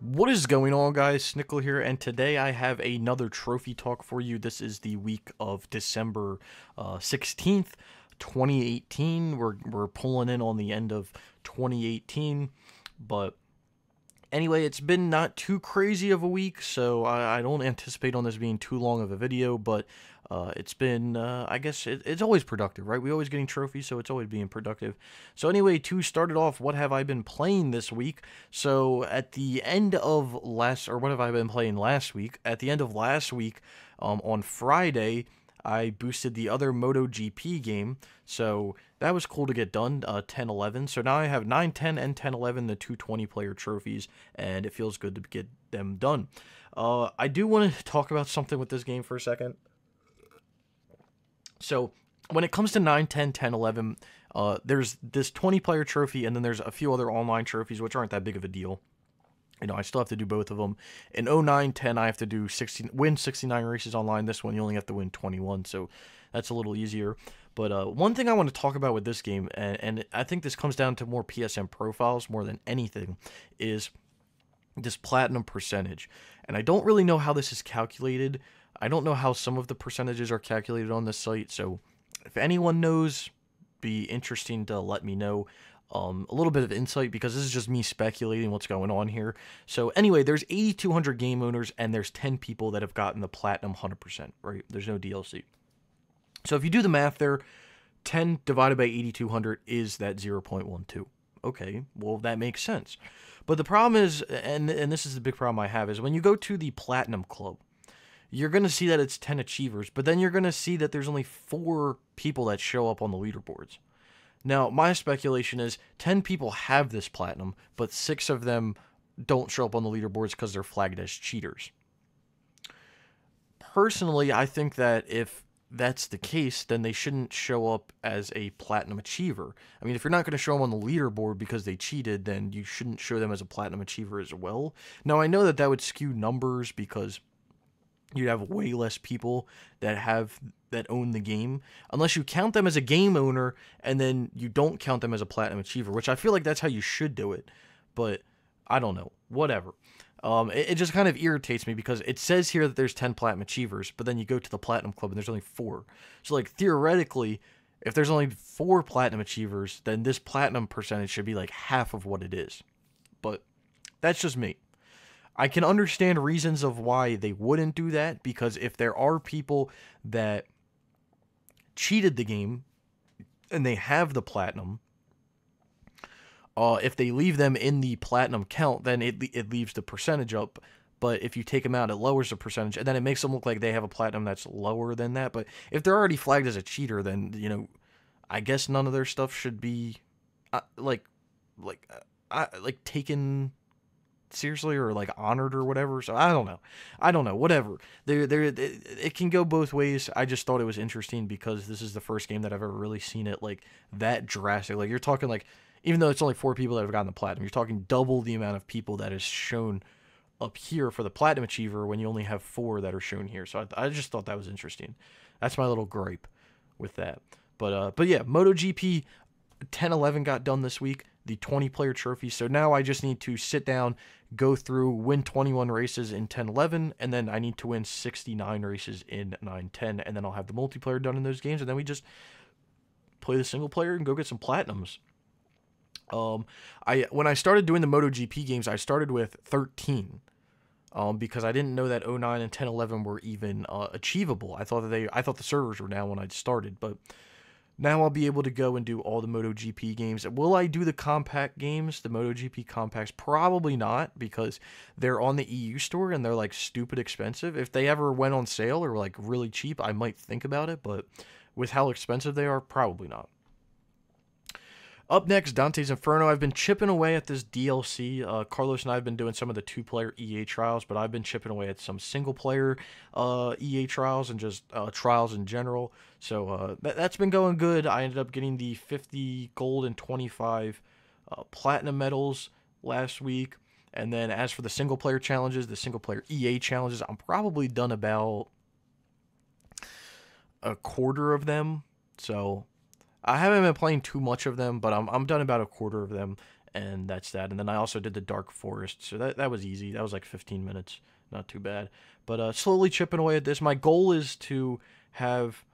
What is going on, guys? Snickle here, and today I have another trophy talk for you. This is the week of December 16th, 2018. We're pulling in on the end of 2018, but anyway, it's been not too crazy of a week, so I don't anticipate on this being too long of a video, but it's been, I guess, it's always productive, right? We always getting trophies, so it's always being productive. So anyway, to start it off, what have I been playing this week? So at the end of what have I been playing last week? At the end of last week, on Friday, I boosted the other MotoGP game, so that was cool to get done, 10-11. So now I have 9-10 and 10-11, the two 20-player trophies, and it feels good to get them done. I do want to talk about something with this game for a second. So when it comes to 9-10, 10-11, there's this 20-player trophy, and then there's a few other online trophies, which aren't that big of a deal. You know, I still have to do both of them. In 09-10, I have to do win 69 races online. This one, you only have to win 21, so that's a little easier. But one thing I want to talk about with this game, and I think this comes down to more PSN profiles more than anything, is this platinum percentage. And I don't really know how this is calculated. I don't know how some of the percentages are calculated on this site, so if anyone knows, be interesting to let me know. A little bit of insight, because this is just me speculating what's going on here. So anyway, there's 8,200 game owners, and there's 10 people that have gotten the platinum 100%, right? There's no DLC. So if you do the math there, 10 divided by 8,200 is that 0.12. Okay, well, that makes sense. But the problem is, and this is the big problem I have, is when you go to the Platinum Club, you're going to see that it's 10 achievers, but then you're going to see that there's only 4 people that show up on the leaderboards. Now, my speculation is 10 people have this platinum, but 6 of them don't show up on the leaderboards because they're flagged as cheaters. Personally, I think that if that's the case, then they shouldn't show up as a platinum achiever. I mean, if you're not going to show them on the leaderboard because they cheated, then you shouldn't show them as a platinum achiever as well. Now, I know that that would skew numbers because you'd have way less people that own the game, unless you count them as a game owner and then you don't count them as a platinum achiever, which I feel like that's how you should do it. But I don't know, whatever. It just kind of irritates me because it says here that there's 10 platinum achievers, but then you go to the Platinum Club and there's only 4. So like theoretically, if there's only 4 platinum achievers, then this platinum percentage should be like half of what it is. But that's just me. I can understand reasons of why they wouldn't do that, because if there are people that cheated the game and they have the platinum, if they leave them in the platinum count, then it leaves the percentage up. But if you take them out, it lowers the percentage, and then it makes them look like they have a platinum that's lower than that. But if they're already flagged as a cheater, then, you know, I guess none of their stuff should be like taken seriously or like honored or whatever. So I don't know, whatever. It can go both ways. I just thought it was interesting because this is the first game that I've ever really seen it like that drastic. Like, you're talking, like, even though it's only 4 people that have gotten the platinum, you're talking double the amount of people that is shown up here for the platinum achiever when you only have 4 that are shown here. So I just thought that was interesting. That's my little gripe with that. But yeah, MotoGP 10-11 got done this week, the 20-player trophy. So now I just need to sit down, go through, win 21 races in 10-11, and then I need to win 69 races in 9-10, and then I'll have the multiplayer done in those games, and then we just play the single player and go get some platinums. When I started doing the MotoGP games, I started with 13. Because I didn't know that 09 and 10-11 were even achievable. I thought the servers were down when I started, but now I'll be able to go and do all the MotoGP games. Will I do the compact games, the MotoGP compacts? Probably not, because they're on the EU store and they're like stupid expensive. If they ever went on sale or like really cheap, I might think about it, but with how expensive they are, probably not. Up next, Dante's Inferno. I've been chipping away at this DLC. Carlos and I have been doing some of the 2-player EA trials, but I've been chipping away at some single-player EA trials and just trials in general. So that's been going good. I ended up getting the 50 gold and 25 platinum medals last week. And then as for the single-player challenges, the single-player EA challenges, I'm probably done about a quarter of them. So I haven't been playing too much of them, but I'm done about a quarter of them. and that's that. And then I also did the Dark Forest, so that was easy. That was like 15 minutes, not too bad. But slowly chipping away at this. My goal is to have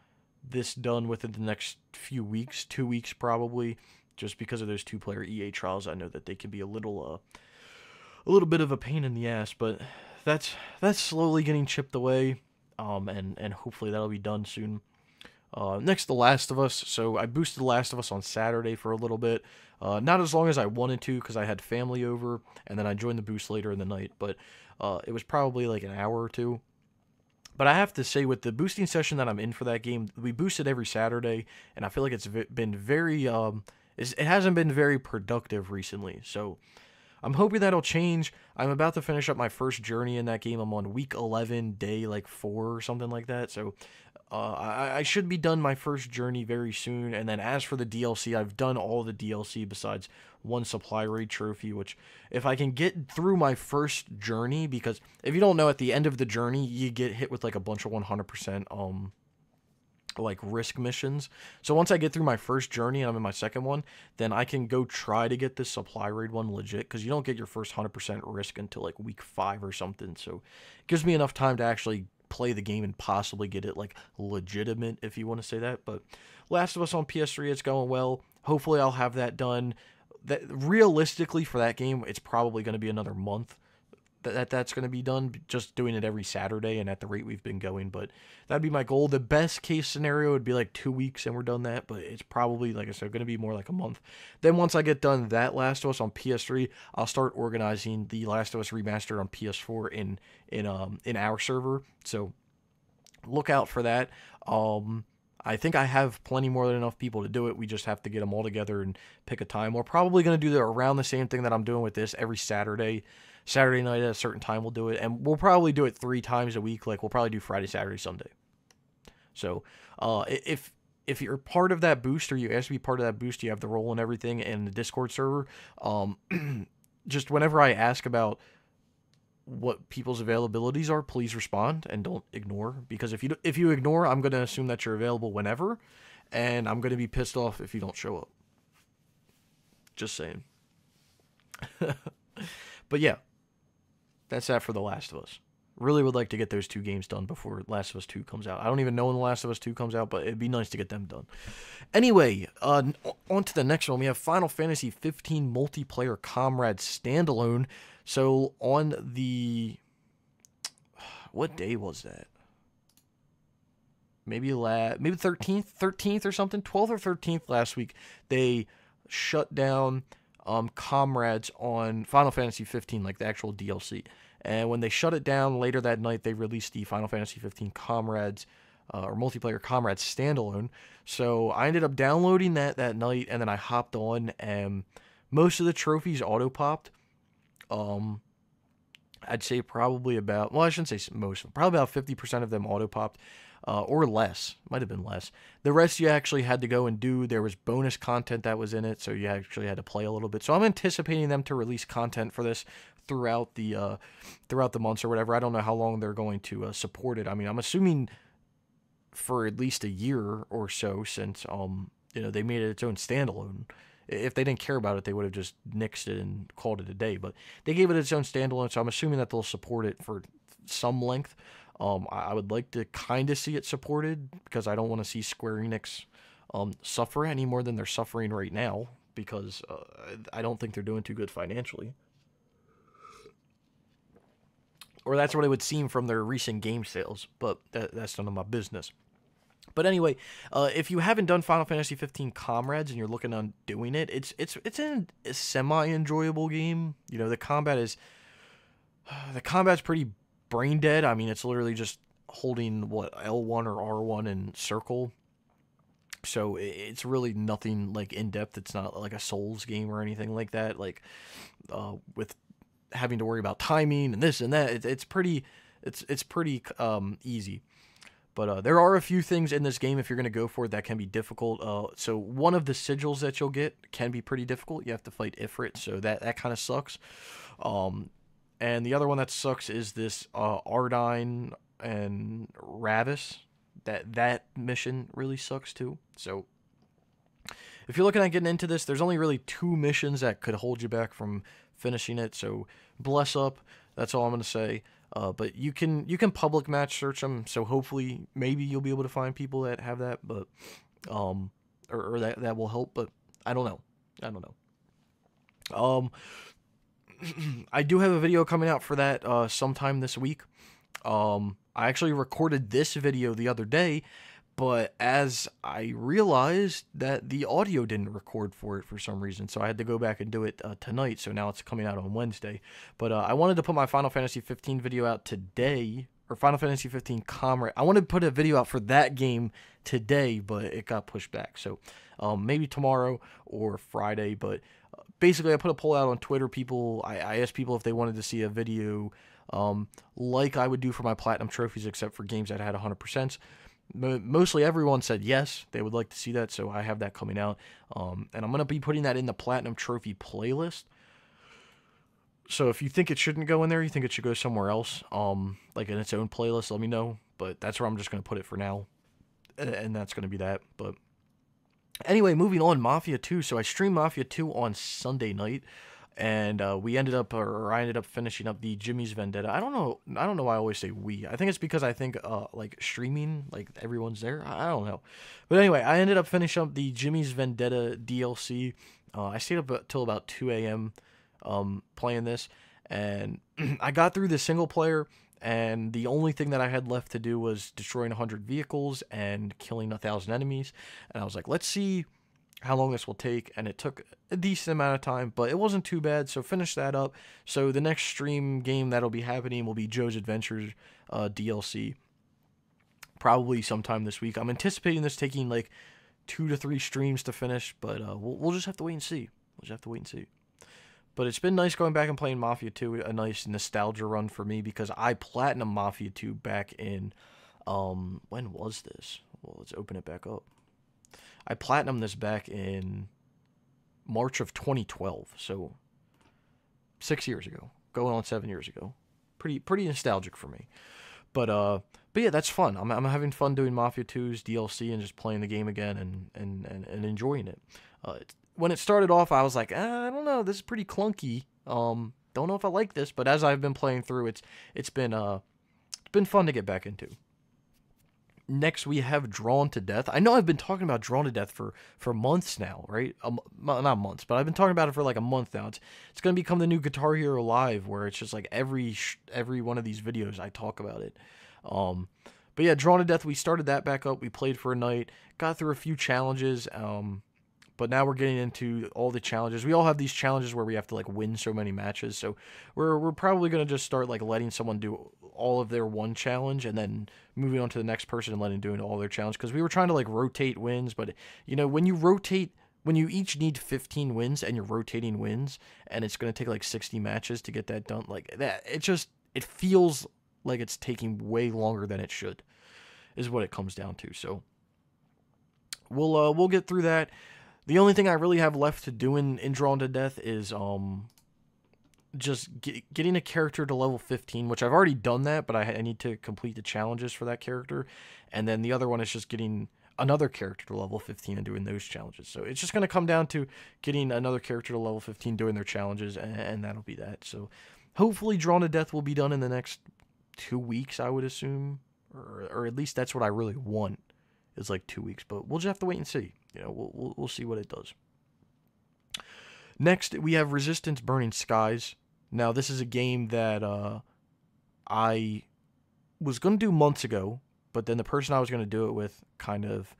this done within the next few weeks, 2 weeks probably, just because of those 2-player EA trials. I know that they can be a little bit of a pain in the ass, but that's slowly getting chipped away, and hopefully that'll be done soon. Next, The Last of Us. So I boosted The Last of Us on Saturday for a little bit. Not as long as I wanted to because I had family over, and then I joined the boost later in the night, but it was probably like an hour or two. But I have to say, with the boosting session that I'm in for that game, we boosted every Saturday, and I feel like it's been very, it hasn't been very productive recently. So I'm hoping that'll change. I'm about to finish up my first journey in that game. I'm on week 11, day like 4 or something like that. So I should be done my first journey very soon. And then as for the DLC, I've done all the DLC besides one supply raid trophy, which if I can get through my first journey, because if you don't know, at the end of the journey, you get hit with like a bunch of 100% like risk missions. So once I get through my first journey and I'm in my second one, then I can go try to get this supply raid one legit, because you don't get your first 100% risk until like week 5 or something. So it gives me enough time to actually play the game and possibly get it like legitimate, if you want to say that. But Last of Us on PS3, it's going well. Hopefully I'll have that done. That realistically for that game, it's probably going to be another month that's going to be done, just doing it every Saturday and at the rate we've been going. But that'd be my goal. The best case scenario would be like 2 weeks and we're done that, but it's probably, like I said, going to be more like a month. Then once I get done that Last of Us on PS3, I'll start organizing the Last of Us Remastered on PS4 in our server. So look out for that. I think I have plenty more than enough people to do it. We just have to get them all together and pick a time. We're probably going to do around the same thing that I'm doing with this every Saturday. Saturday night at a certain time we'll do it, and we'll probably do it 3 times a week. Like, we'll probably do Friday, Saturday, Sunday. So if you're part of that boost, or you ask to be part of that boost, you have the role and everything in the Discord server. Just whenever I ask about what people's availabilities are, please respond and don't ignore, because if you ignore, I'm going to assume that you're available whenever, and I'm going to be pissed off if you don't show up. Just saying. But yeah, that's that for The Last of Us. Really would like to get those 2 games done before Last of Us 2 comes out. I don't even know when The Last of Us 2 comes out, but it'd be nice to get them done. Anyway, on to the next one. We have Final Fantasy 15 Multiplayer Comrades Standalone. So on the... what day was that? Maybe 13th or something? 12th or 13th last week, they shut down Comrades on Final Fantasy 15, like the actual DLC. And when they shut it down later that night, they released the Final Fantasy 15 Comrades, or Multiplayer Comrades Standalone. So I ended up downloading that night, and then I hopped on, and most of the trophies auto-popped. I'd say probably about, well, I shouldn't say most, probably about 50% of them auto-popped. Or less. Might have been less. The rest you actually had to go and do. There was bonus content that was in it, so you actually had to play a little bit. So I'm anticipating them to release content for this throughout the months or whatever. I don't know how long they're going to support it. I mean, I'm assuming for at least a year or so, since they made it its own standalone. If they didn't care about it, they would have just nixed it and called it a day. But they gave it its own standalone, so I'm assuming that they'll support it for some length. I would like to kind of see it supported, because I don't want to see Square Enix suffer any more than they're suffering right now, because I don't think they're doing too good financially. Or that's what it would seem from their recent game sales, but that's none of my business. But anyway, if you haven't done Final Fantasy 15 Comrades and you're looking on doing it, it's a semi-enjoyable game. The combat's pretty brain dead. I mean, it's literally just holding L1 or R1 in circle. So it's really nothing like in depth. It's not like a Souls game or anything like that. Like with having to worry about timing and this and that. It's pretty easy. But there are a few things in this game, if you're going to go for it, that can be difficult. So one of the sigils that you'll get can be pretty difficult. You have to fight Ifrit, so that kind of sucks. And the other one that sucks is this Ardyn and Ravis. That mission really sucks too. So if you're looking at getting into this, there's only really 2 missions that could hold you back from finishing it. So bless up. That's all I'm gonna say. But you can public match search them. So hopefully, maybe you'll be able to find people that have that. But or that will help. But I don't know. I don't know. I do have a video coming out for that sometime this week. I actually recorded this video the other day, but as I realized that the audio didn't record for it for some reason, so I had to go back and do it tonight, so now it's coming out on Wednesday. But I wanted to put my Final Fantasy 15 video out today, or Final Fantasy 15 Comrade. I wanted to put a video out for that game today, but it got pushed back, so maybe tomorrow or Friday. But basically, I put a poll out on Twitter. I asked people if they wanted to see a video like I would do for my Platinum trophies, except for games that had 100%. Mostly everyone said yes, they would like to see that, so I have that coming out. And I'm going to be putting that in the Platinum Trophy playlist. So if you think it shouldn't go in there, you think it should go somewhere else, like in its own playlist, let me know. But that's where I'm just going to put it for now. And that's going to be that. But anyway, moving on, Mafia 2. So I streamed Mafia 2 on Sunday night. And I ended up finishing up the Jimmy's Vendetta. I don't know why I always say we. I think it's because I think like streaming, like everyone's there. I don't know. But anyway, I ended up finishing up the Jimmy's Vendetta DLC. I stayed up till about 2 a.m. Playing this, and I got through the single player, and the only thing that I had left to do was destroying 100 vehicles and killing 1,000 enemies. And I was like, let's see how long this will take, and it took a decent amount of time, but it wasn't too bad, so finish that up. So the next stream game that'll be happening will be Joe's Adventures DLC, probably sometime this week. I'm anticipating this taking like 2 to 3 streams to finish, but we'll just have to wait and see. But it's been nice going back and playing Mafia 2, a nice nostalgia run for me, because I platinum Mafia 2 back in, when was this? Well, let's open it back up. I platinumed this back in March of 2012, so 6 years ago, going on 7 years ago. Pretty nostalgic for me. But yeah, that's fun. I'm having fun doing Mafia 2's DLC and just playing the game again and enjoying it. When it started off, I was like, I don't know, this is pretty clunky. Don't know if I like this, but as I've been playing through, it's been fun to get back into. Next, we have Drawn to Death. I know I've been talking about Drawn to Death for months now, right? Not months, but I've been talking about it for like a month now. It's going to become the new Guitar Hero Live, where it's just like every one of these videos I talk about it. But yeah, Drawn to Death, we started that back up. We played for a night, got through a few challenges, but now we're getting into all the challenges. We all have these challenges where we have to like win so many matches. So we're probably going to just start like letting someone do all of their one challenge and then moving on to the next person and letting doing all their challenge, because we were trying to like rotate wins. But you know, when you each need 15 wins and you're rotating wins, and it's going to take like 60 matches to get that done, like that, it feels like it's taking way longer than it should, is what it comes down to. So we'll get through that. The only thing I really have left to do in Drawn to Death is just getting a character to level 15, which I've already done that, but I need to complete the challenges for that character. And then the other one is just getting another character to level 15 and doing those challenges. So it's just going to come down to getting another character to level 15, doing their challenges, and that'll be that. So hopefully Drawn to Death will be done in the next 2 weeks, I would assume. Or at least that's what I really want, is like 2 weeks. But we'll just have to wait and see. You know, we'll see what it does. Next, we have Resistance Burning Skies. Now, this is a game that I was going to do months ago, but then the person I was going to do it with kind of,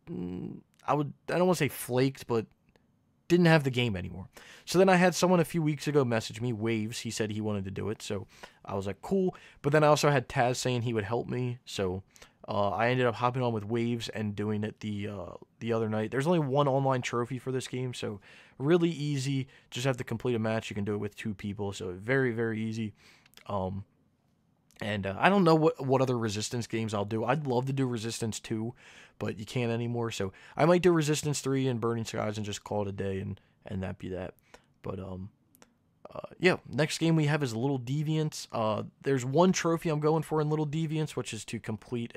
I don't want to say flaked, but didn't have the game anymore. So then I had someone a few weeks ago message me, Waves. He said he wanted to do it, so I was like, cool. But then I also had Taz saying he would help me, so I ended up hopping on with Waves and doing it the other night. There's only one online trophy for this game, so really easy. Just have to complete a match. You can do it with 2 people, so very, very easy. And I don't know what other Resistance games I'll do. I'd love to do Resistance 2, but you can't anymore. So I might do Resistance 3 and Burning Skies and just call it a day, and that be that. But yeah, next game we have is Little Deviants. There's one trophy I'm going for in Little Deviants, which is to complete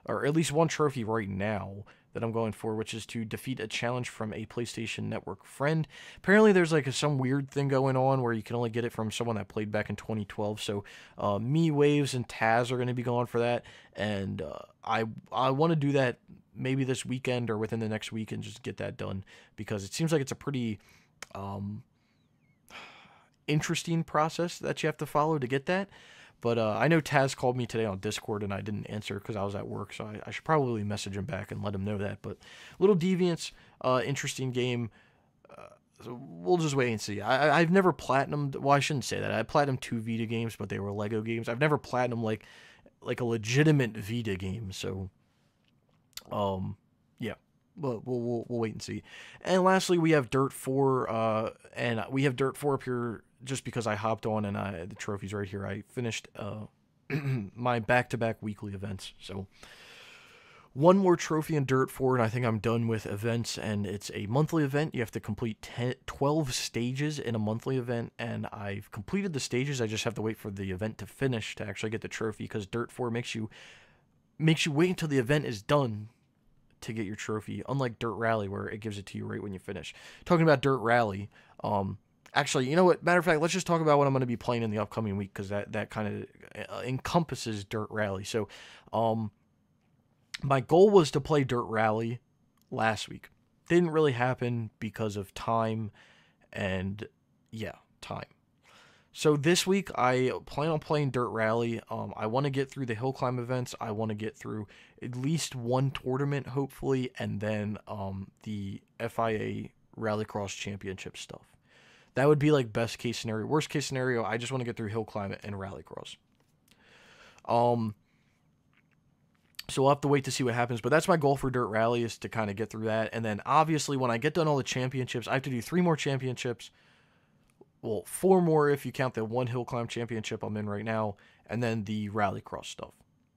or at least one trophy right now, that I'm going for, which is to defeat a challenge from a PlayStation Network friend. Apparently, there's like some weird thing going on where you can only get it from someone that played back in 2012. So, me, Waves, and Taz are going to be going for that, and I want to do that maybe this weekend or within the next week and just get that done, because it seems like it's a pretty interesting process that you have to follow to get that. But I know Taz called me today on Discord and I didn't answer because I was at work, so I should probably message him back and let him know that. But Little Deviants, interesting game. So we'll just wait and see. I've never platinumed. Well, I shouldn't say that. I platinumed 2 Vita games, but they were Lego games. I've never platinumed like a legitimate Vita game. So, yeah. But we'll wait and see. And lastly, we have Dirt 4, and we have Dirt 4 up here just because I hopped on and the trophy's right here. I finished my back-to-back weekly events. So one more trophy in Dirt 4, and I think I'm done with events. And it's a monthly event. You have to complete 12 stages in a monthly event, and I've completed the stages. I just have to wait for the event to finish to actually get the trophy, because Dirt 4 makes you wait until the event is done to get your trophy, unlike Dirt Rally, where it gives it to you right when you finish. Talking about Dirt Rally, actually, you know what? Matter of fact, let's just talk about what I'm going to be playing in the upcoming week, because that kind of encompasses Dirt Rally. So, my goal was to play Dirt Rally last week. Didn't really happen because of time, and yeah, time. So this week, I plan on playing Dirt Rally. I want to get through the hill climb events. I want to get through at least one tournament, hopefully, and then the FIA Rallycross Championship stuff. That would be like best case scenario. Worst case scenario, I just want to get through hill climb and Rallycross. So we'll have to wait to see what happens. But that's my goal for Dirt Rally, is to kind of get through that. And then obviously when I get done all the championships, I have to do 3 more championships. Well, 4 more if you count the one hill climb championship I'm in right now, and then the Rallycross stuff.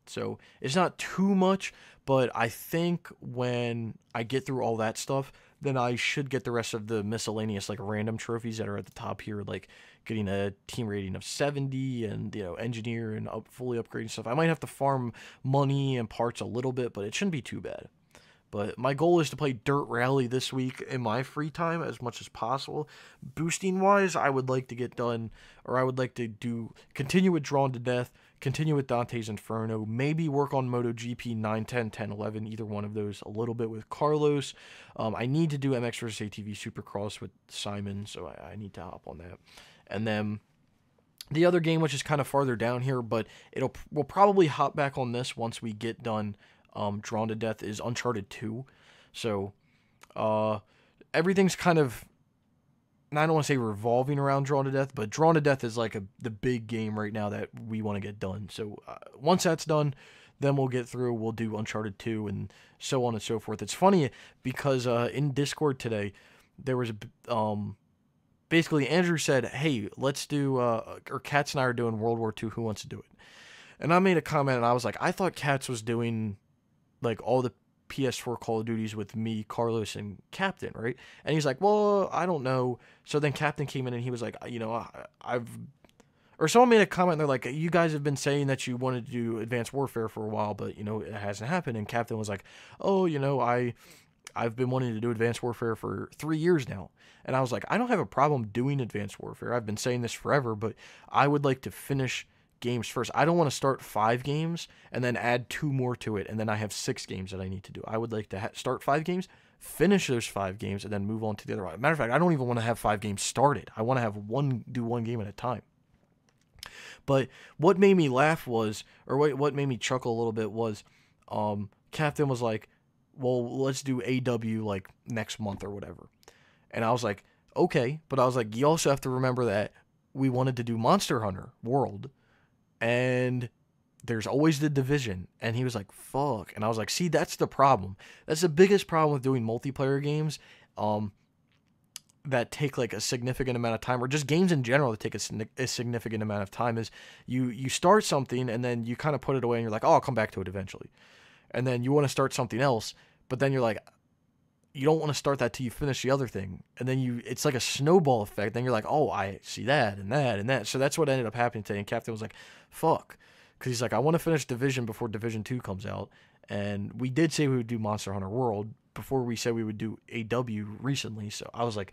So it's not too much, but I think when I get through all that stuff, then I should get the rest of the miscellaneous, like, random trophies that are at the top here, like getting a team rating of 70 and, you know, engineer and fully upgrading stuff. I might have to farm money and parts a little bit, but it shouldn't be too bad. But my goal is to play Dirt Rally this week in my free time as much as possible. Boosting wise, I would like to get done, or I would like to continue with Drawn to Death, continue with Dante's Inferno, maybe work on MotoGP 9, 10, 10, 11, either one of those a little bit with Carlos. I need to do MX vs. ATV Supercross with Simon, so I need to hop on that. And then the other game, which is kind of farther down here, but we'll probably hop back on this once we get done Drawn to Death, is Uncharted 2. So everything's kind of, I don't want to say revolving around Drawn to Death, but Drawn to Death is like the big game right now that we want to get done. So once that's done, then we'll get through, we'll do Uncharted 2 and so on and so forth. It's funny because in Discord today, there was basically Andrew said, hey, let's do, or Katz and I are doing World War II, who wants to do it? And I made a comment and I was like, I thought Katz was doing like all the PS4 Call of Duties with me, Carlos, and Captain, right? And he's like, well, I don't know. So then Captain came in and he was like, you know, or someone made a comment and they're like, you guys have been saying that you wanted to do Advanced Warfare for a while, but, you know, it hasn't happened. And Captain was like, oh, you know, I've been wanting to do Advanced Warfare for 3 years now. And I was like, I don't have a problem doing Advanced Warfare. I've been saying this forever, but I would like to finish games first. I don't want to start 5 games and then add 2 more to it, and then I have 6 games that I need to do. I would like to start 5 games, finish those 5 games, and then move on to the other one. Matter of fact, I don't even want to have 5 games started. I want to have do one game at a time. But what made me laugh was, or what made me chuckle a little bit was, Captain was like, well, let's do AW like next month or whatever. And I was like, okay, but I was like, you also have to remember that we wanted to do Monster Hunter World, and there's always the Division. And he was like, fuck. And I was like, see, that's the problem. That's the biggest problem with doing multiplayer games that take like a significant amount of time, or just games in general that take a significant amount of time, is you start something and then you kind of put it away and you're like, oh, I'll come back to it eventually. And then you want to start something else, but then you're like, you don't want to start that till you finish the other thing. And then it's like a snowball effect. Then you're like, oh, I see that and that and that. So that's what ended up happening today. And Captain was like, fuck. Because he's like, I want to finish Division before Division 2 comes out. and we did say we would do Monster Hunter World before we said we would do AW recently. So I was like,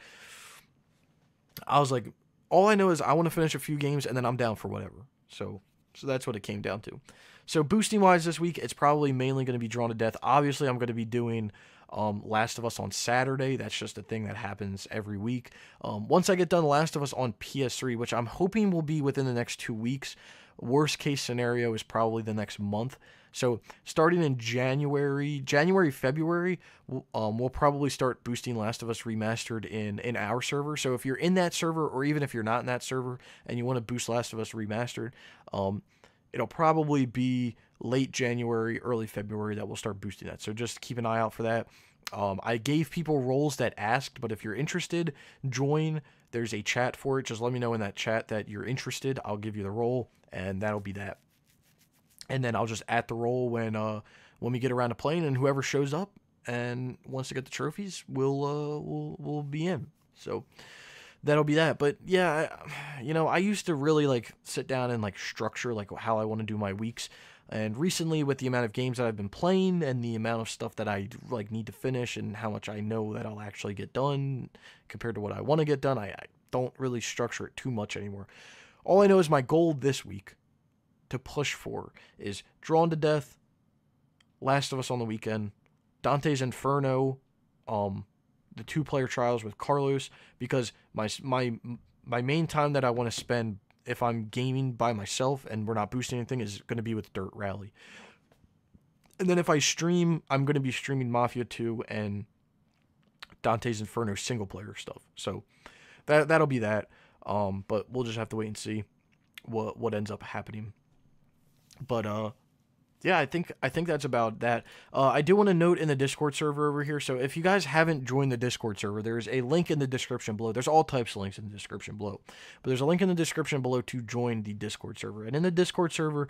all I know is I want to finish a few games and then I'm down for whatever. So that's what it came down to. So boosting wise this week, it's probably mainly going to be Drawn to Death. Obviously, I'm going to be doing Last of Us on Saturday. That's just a thing that happens every week. Once I get done Last of Us on PS3, which I'm hoping will be within the next 2 weeks. Worst case scenario is probably the next month. So starting in January, February, we'll probably start boosting Last of Us Remastered in our server. So if you're in that server, or even if you're not in that server and you want to boost Last of Us Remastered, it'll probably be late January, early February that we'll start boosting that. So just keep an eye out for that. I gave people roles that asked, but if you're interested, join. There's a chat for it. Just let me know in that chat that you're interested. I'll give you the role, and that'll be that. And then I'll just add the role when we get around to playing, and whoever shows up and wants to get the trophies will be in. So that'll be that. But yeah, I used to really like sit down and like structure like how I want to do my weeks. And recently, with the amount of games that I've been playing and the amount of stuff that I like need to finish and how much I know that I'll actually get done compared to what I want to get done, I don't really structure it too much anymore. All I know is my goal this week to push for is Drawn to Death, Last of Us on the weekend, Dante's Inferno, the 2-player trials with Carlos, because my main time that I want to spend if I'm gaming by myself and we're not boosting anything is going to be with Dirt Rally. And then if I stream, I'm going to be streaming Mafia 2 and Dante's Inferno single player stuff. So that'll be that. But we'll just have to wait and see what ends up happening. But yeah, I think that's about that. I do want to note in the Discord server over here. So if you guys haven't joined the Discord server, there's a link in the description below. There's all types of links in the description below, but there's a link in the description below to join the Discord server. And in the Discord server,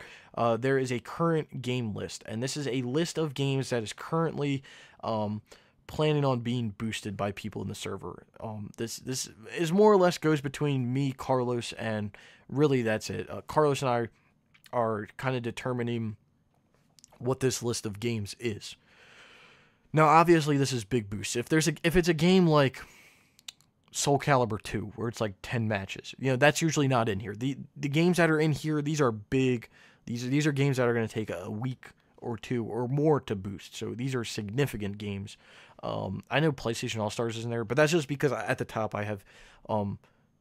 there is a current game list, and this is a list of games that is currently planning on being boosted by people in the server. This is more or less goes between me, Carlos, and really that's it. Carlos and I are kind of determining what this list of games is. Now, obviously, this is big boosts. If it's a game like Soul Calibur 2, where it's like 10 matches, that's usually not in here. The games that are in here, these are big. These are games that are going to take a week or two or more to boost. So these are significant games. I know PlayStation All-Stars isn't there, but that's just because at the top I have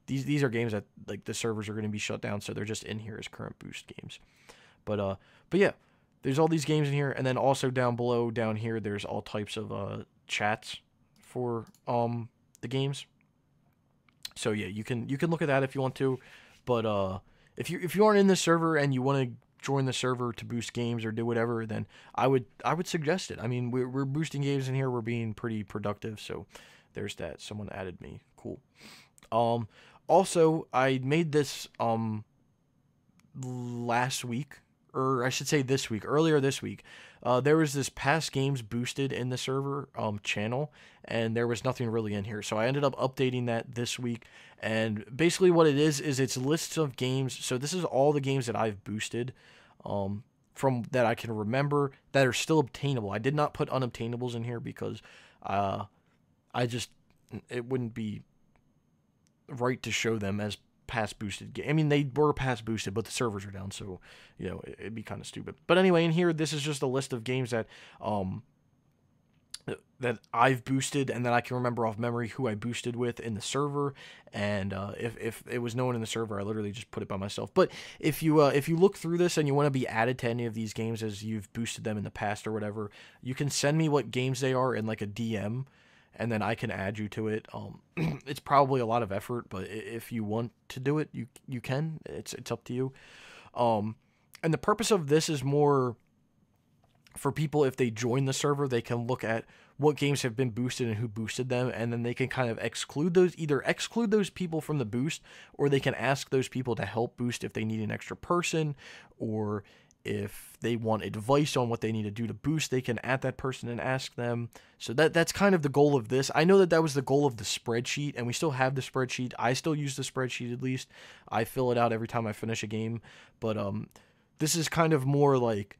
these are games that like the servers are going to be shut down, so they're just in here as current boost games. But yeah. There's all these games in here, and then also down below, down here, there's all types of chats for the games. So yeah, you can look at that if you want to, but if you aren't in the server and you want to join the server to boost games or do whatever, then I would suggest it. I mean, we're boosting games in here. We're being pretty productive, so there's that. Someone added me. Cool. Also, I made this last week. Or I should say this week, earlier this week, there was this past games boosted in the server channel, and there was nothing really in here. So I ended up updating that this week, and basically what it is it's lists of games. So this is all the games that I've boosted from that I can remember that are still obtainable. I did not put unobtainables in here because it wouldn't be right to show them as past boosted game. I mean, they were past boosted, but the servers are down, so it'd be kind of stupid. But anyway, in here, this is just a list of games that that I've boosted and that I can remember off memory who I boosted with in the server. And if it was no one in the server, I literally just put it by myself. But if you look through this and you want to be added to any of these games as you've boosted them in the past or whatever, you can send me what games they are in like a DM. And then I can add you to it. It's probably a lot of effort, but if you want to do it, you can. It's up to you. And the purpose of this is more for people, if they join the server, they can look at what games have been boosted and who boosted them, and then they can kind of exclude those people from the boost, or they can ask those people to help boost if they need an extra person, or if they want advice on what they need to do to boost, they can add that person and ask them. So that's kind of the goal of this. I know that was the goal of the spreadsheet, and we still have the spreadsheet. I still use the spreadsheet, at least. I fill it out every time I finish a game. But this is kind of more like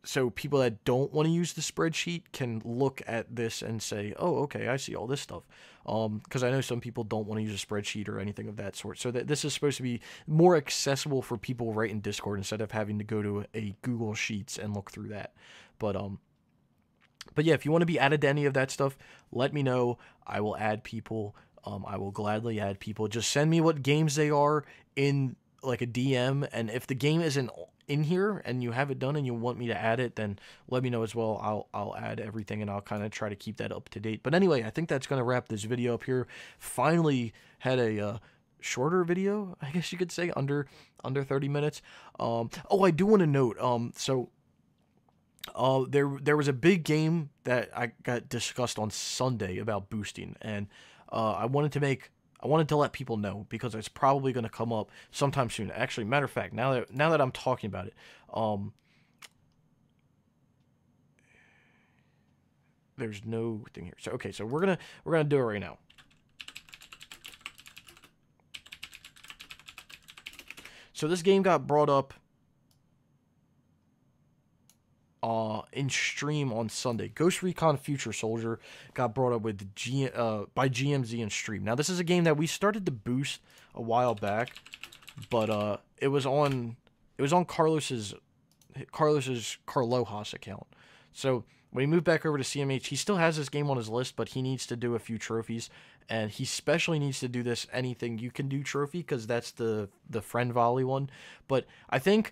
so people that don't want to use the spreadsheet can look at this and say, "Oh, okay, I see all this stuff." Because I know some people don't want to use a spreadsheet or anything of that sort. So that this is supposed to be more accessible for people right in Discord instead of having to go to a Google Sheets and look through that. But yeah, if you want to be added to any of that stuff, let me know. I will add people. I will gladly add people. Just send me what games they are in like a DM, and if the game isn't in here and you have it done and you want me to add it, then let me know as well. I'll add everything, and I'll kind of try to keep that up to date. But anyway, I think that's gonna wrap this video up here. Finally had a shorter video, I guess you could say, under 30 minutes. Oh, I do want to note. There was a big game that I got discussed on Sunday about boosting, and I wanted to let people know because it's probably going to come up sometime soon. Actually, matter of fact, now that I'm talking about it, there's no thing here. So okay, so we're gonna do it right now. So this game got brought up in stream on Sunday. Ghost Recon Future Soldier got brought up with by GMZ in stream. Now this is a game that we started to boost a while back, but it was on Carlos's Carlojas account. So when he moved back over to CMH, he still has this game on his list, but he needs to do a few trophies, and he especially needs to do this anything you can do trophy, because that's the friend volley one. But I think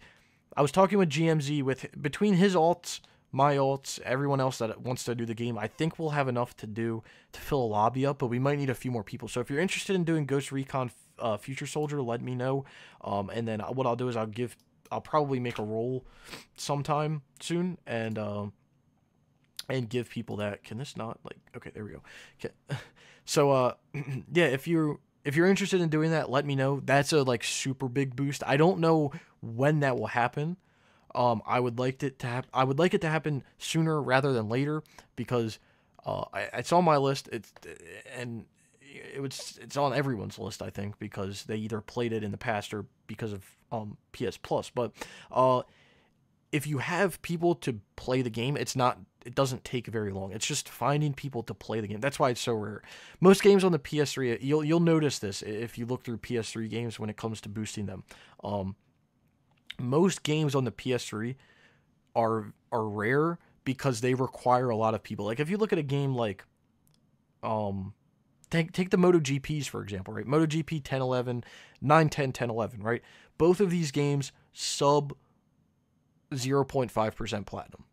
I was talking with GMZ, between his alts, my alts, everyone else that wants to do the game, I think we'll have enough to fill a lobby up, but we might need a few more people. So if you're interested in doing Ghost Recon Future Soldier, let me know. And then what I'll do is I'll probably make a roll sometime soon and give people that. Can this not, like, okay, there we go. Okay. So yeah, if you're interested in doing that, let me know. That's a like super big boost. I don't know when that will happen. I would like it to happen sooner rather than later, because it's on my list. It's on everyone's list, I think, because they either played it in the past or because of PS Plus. But if you have people to play the game, it doesn't take very long. It's just finding people to play the game. That's why it's so rare. Most games on the PS3, you'll notice this if you look through PS3 games when it comes to boosting them. Most games on the PS3 are rare because they require a lot of people. Like if you look at a game like take the MotoGPs for example, right? MotoGP 1011, 910, 1011, right? Both of these games sub 0.5% platinum.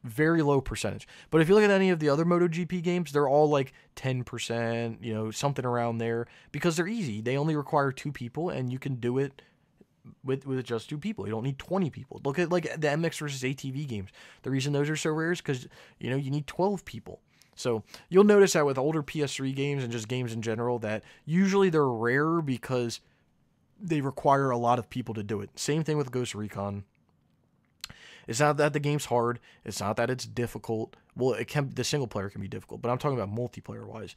Very low percentage. But if you look at any of the other MotoGP games, they're all like 10%, something around there, because they're easy. They only require 2 people, and you can do it with just 2 people. You don't need 20 people. Look at like the MX versus ATV games. The reason those are so rare is because you need 12 people. So you'll notice that with older PS3 games and just games in general, that usually they're rarer because they require a lot of people to do it. Same thing with Ghost Recon. It's not that the game's hard. It's not that it's difficult. Well, the single player can be difficult, but I'm talking about multiplayer wise.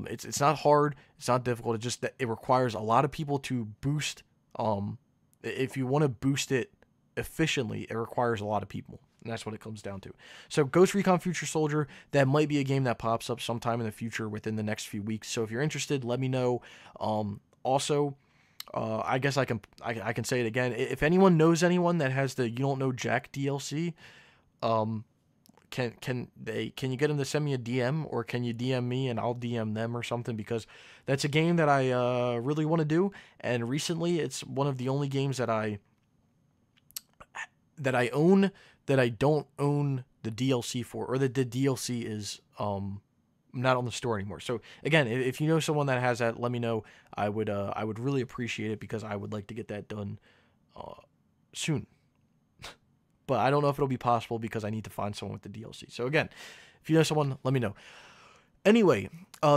It's not hard. It's not difficult. It's just that it requires a lot of people to boost. If you want to boost it efficiently, it requires a lot of people. And that's what it comes down to. So Ghost Recon Future Soldier, that might be a game that pops up sometime in the future within the next few weeks. So if you're interested, let me know. Also, I guess I can say it again. If anyone knows anyone that has the You Don't Know Jack DLC, can you get them to send me a DM, or can you DM me and I'll DM them or something, because that's a game that I really want to do, and recently it's one of the only games that I own that I don't own the DLC for, or that the DLC is not on the store anymore. So again, if you know someone that has that, let me know. I would really appreciate it, because I would like to get that done soon. But I don't know if it'll be possible because I need to find someone with the DLC. So again, if you know someone, let me know. Anyway,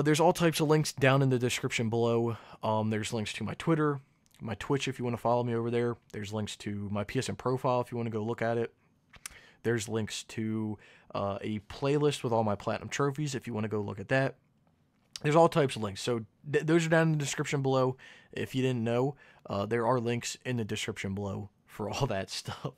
there's all types of links down in the description below. There's links to my Twitter, my Twitch if you want to follow me over there. There's links to my PSN profile if you want to go look at it. There's links to a playlist with all my platinum trophies if you want to go look at that. There's all types of links. So those are down in the description below. If you didn't know, there are links in the description below for all that stuff.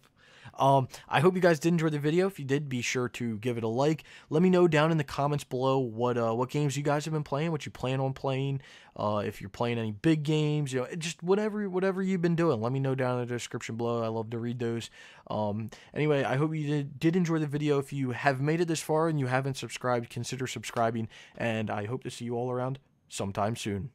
I hope you guys did enjoy the video. If you did, be sure to give it a like. Let me know down in the comments below what games you guys have been playing, what you plan on playing. If you're playing any big games, just whatever you've been doing. Let me know down in the description below. I love to read those. Anyway, I hope you did enjoy the video. If you have made it this far and you haven't subscribed, consider subscribing, and I hope to see you all around sometime soon.